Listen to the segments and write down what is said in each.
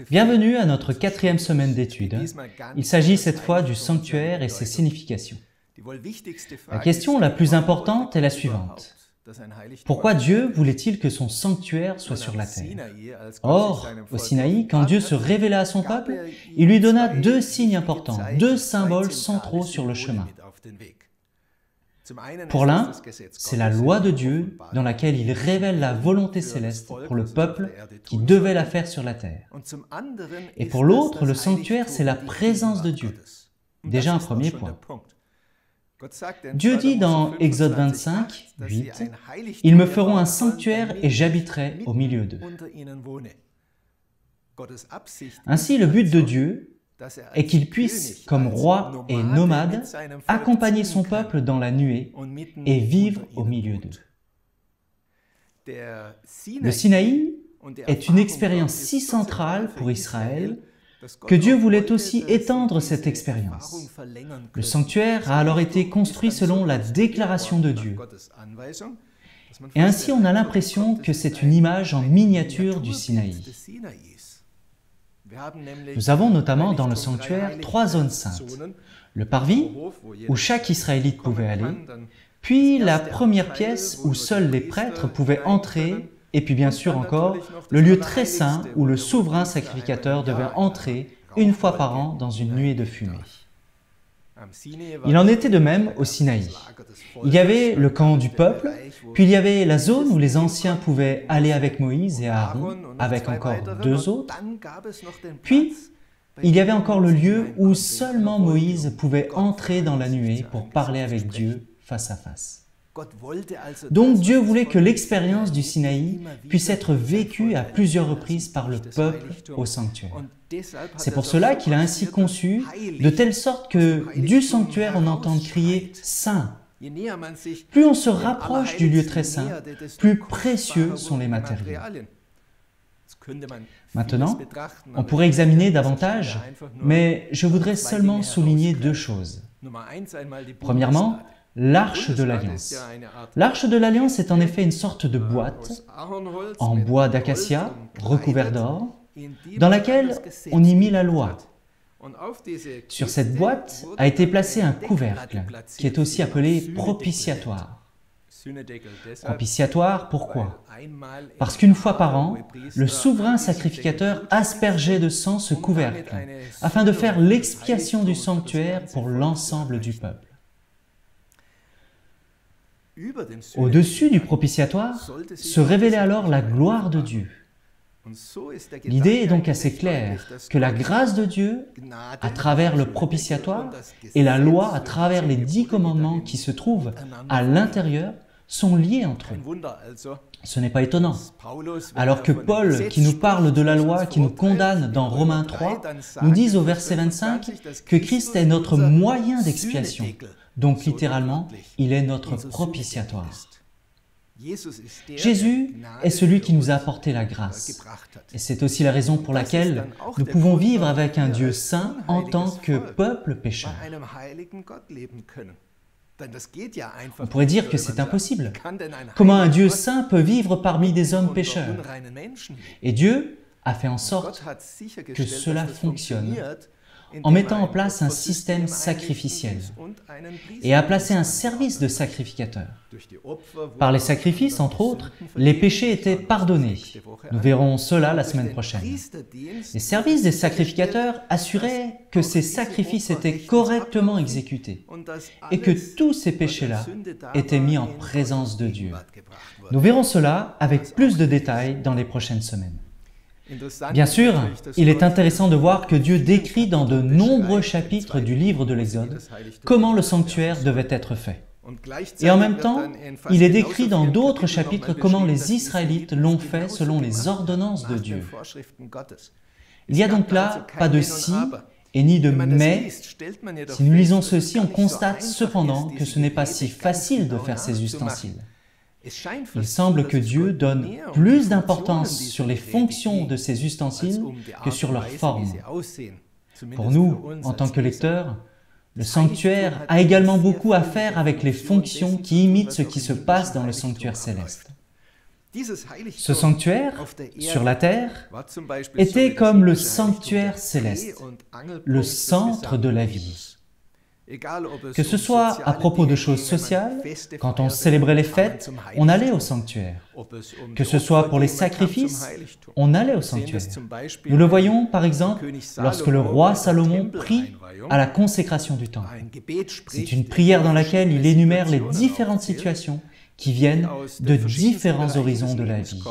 Bienvenue à notre 4e semaine d'études. Il s'agit cette fois du sanctuaire et ses significations. La question la plus importante est la suivante. Pourquoi Dieu voulait-il que son sanctuaire soit sur la terre? Or, au Sinaï, quand Dieu se révéla à son peuple, il lui donna deux signes importants, deux symboles centraux sur le chemin. Pour l'un, c'est la loi de Dieu dans laquelle il révèle la volonté céleste pour le peuple qui devait la faire sur la terre. Et pour l'autre, le sanctuaire, c'est la présence de Dieu. Déjà un premier point. Dieu dit dans Exode 25, 8, « Ils me feront un sanctuaire et j'habiterai au milieu d'eux. » Ainsi, le but de Dieu est qu'il puisse, comme roi et nomade, accompagner son peuple dans la nuée et vivre au milieu d'eux. Le Sinaï est une expérience si centrale pour Israël que Dieu voulait aussi étendre cette expérience. Le sanctuaire a alors été construit selon la déclaration de Dieu. Et ainsi on a l'impression que c'est une image en miniature du Sinaï. Nous avons notamment dans le sanctuaire 3 zones saintes. Le parvis, où chaque Israélite pouvait aller, puis la première pièce où seuls les prêtres pouvaient entrer, et puis bien sûr encore, le lieu très saint où le souverain sacrificateur devait entrer une fois par an dans une nuée de fumée. Il en était de même au Sinaï. Il y avait le camp du peuple, puis il y avait la zone où les anciens pouvaient aller avec Moïse et Aaron, avec encore 2 autres. Puis, il y avait encore le lieu où seulement Moïse pouvait entrer dans la nuée pour parler avec Dieu face à face. Donc Dieu voulait que l'expérience du Sinaï puisse être vécue à plusieurs reprises par le peuple au sanctuaire. C'est pour cela qu'il a ainsi conçu, de telle sorte que du sanctuaire on entende crier « Saint ». Plus on se rapproche du lieu très saint, plus précieux sont les matériaux. Maintenant, on pourrait examiner davantage, mais je voudrais seulement souligner 2 choses. Premièrement, l'Arche de l'Alliance. L'Arche de l'Alliance est en effet une sorte de boîte en bois d'acacia recouvert d'or, dans laquelle on y mit la loi. Sur cette boîte a été placé un couvercle, qui est aussi appelé propitiatoire. Propitiatoire, pourquoi? Parce qu'une fois par an, le souverain sacrificateur aspergeait de sang ce couvercle, afin de faire l'expiation du sanctuaire pour l'ensemble du peuple. Au-dessus du propitiatoire se révélait alors la gloire de Dieu. L'idée est donc assez claire, que la grâce de Dieu, à travers le propitiatoire, et la loi à travers les 10 commandements qui se trouvent à l'intérieur, sont liés entre eux. Ce n'est pas étonnant. Alors que Paul, qui nous parle de la loi, qui nous condamne dans Romains 3, nous dit au verset 25 que Christ est notre moyen d'expiation. Donc littéralement, il est notre propitiatoire. Jésus est celui qui nous a apporté la grâce. Et c'est aussi la raison pour laquelle nous pouvons vivre avec un Dieu saint en tant que peuple pécheur. On pourrait dire que c'est impossible. Comment un Dieu saint peut vivre parmi des hommes pécheurs? Et Dieu a fait en sorte que cela fonctionne en mettant en place un système sacrificiel et a placé un service de sacrificateur. Par les sacrifices, entre autres, les péchés étaient pardonnés. Nous verrons cela la semaine prochaine. Les services des sacrificateurs assuraient que ces sacrifices étaient correctement exécutés et que tous ces péchés-là étaient mis en présence de Dieu. Nous verrons cela avec plus de détails dans les prochaines semaines. Bien sûr, il est intéressant de voir que Dieu décrit dans de nombreux chapitres du livre de l'Exode comment le sanctuaire devait être fait. Et en même temps, il est décrit dans d'autres chapitres comment les Israélites l'ont fait selon les ordonnances de Dieu. Il n'y a donc là pas de si et ni de mais. Si nous lisons ceci, on constate cependant que ce n'est pas si facile de faire ces ustensiles. Il semble que Dieu donne plus d'importance sur les fonctions de ces ustensiles que sur leur forme. Pour nous, en tant que lecteurs, le sanctuaire a également beaucoup à faire avec les fonctions qui imitent ce qui se passe dans le sanctuaire céleste. Ce sanctuaire, sur la terre, était comme le sanctuaire céleste, le centre de la vie. Que ce soit à propos de choses sociales, quand on célébrait les fêtes, on allait au sanctuaire. Que ce soit pour les sacrifices, on allait au sanctuaire. Nous le voyons, par exemple, lorsque le roi Salomon prie à la consécration du temple. C'est une prière dans laquelle il énumère les différentes situations qui viennent de différents horizons de la vie.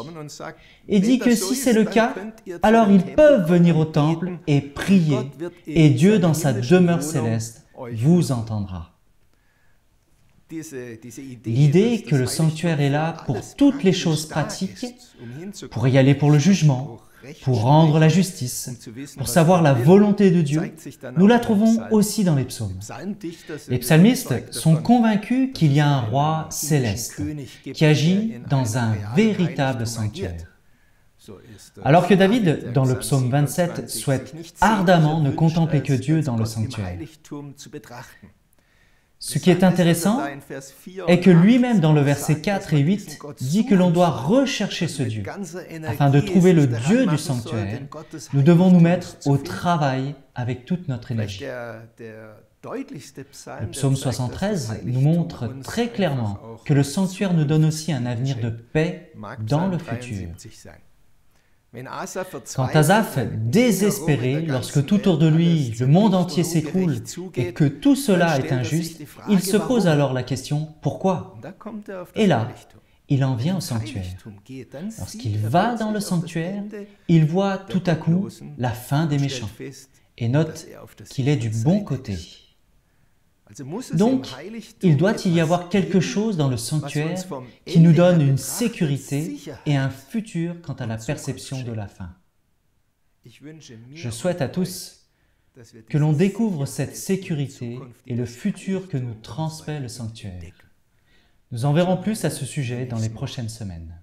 Et dit que si c'est le cas, alors ils peuvent venir au temple et prier, et Dieu, dans sa demeure céleste, vous entendra. L'idée que le sanctuaire est là pour toutes les choses pratiques, pour y aller pour le jugement, pour rendre la justice, pour savoir la volonté de Dieu, nous la trouvons aussi dans les psaumes. Les psalmistes sont convaincus qu'il y a un roi céleste qui agit dans un véritable sanctuaire. Alors que David, dans le psaume 27, souhaite ardemment ne contempler que Dieu dans le sanctuaire. Ce qui est intéressant est que lui-même, dans le verset 4 et 8, dit que l'on doit rechercher ce Dieu. Afin de trouver le Dieu du sanctuaire, nous devons nous mettre au travail avec toute notre énergie. Le psaume 73 nous montre très clairement que le sanctuaire nous donne aussi un avenir de paix dans le futur. Quand Asaph, désespéré, lorsque tout autour de lui, le monde entier s'écroule et que tout cela est injuste, il se pose alors la question « Pourquoi ?» Et là, il en vient au sanctuaire. Lorsqu'il va dans le sanctuaire, il voit tout à coup la fin des méchants et note qu'il est du bon côté. Donc, il doit y avoir quelque chose dans le sanctuaire qui nous donne une sécurité et un futur quant à la perception de la fin. Je souhaite à tous que l'on découvre cette sécurité et le futur que nous transmet le sanctuaire. Nous en verrons plus à ce sujet dans les prochaines semaines.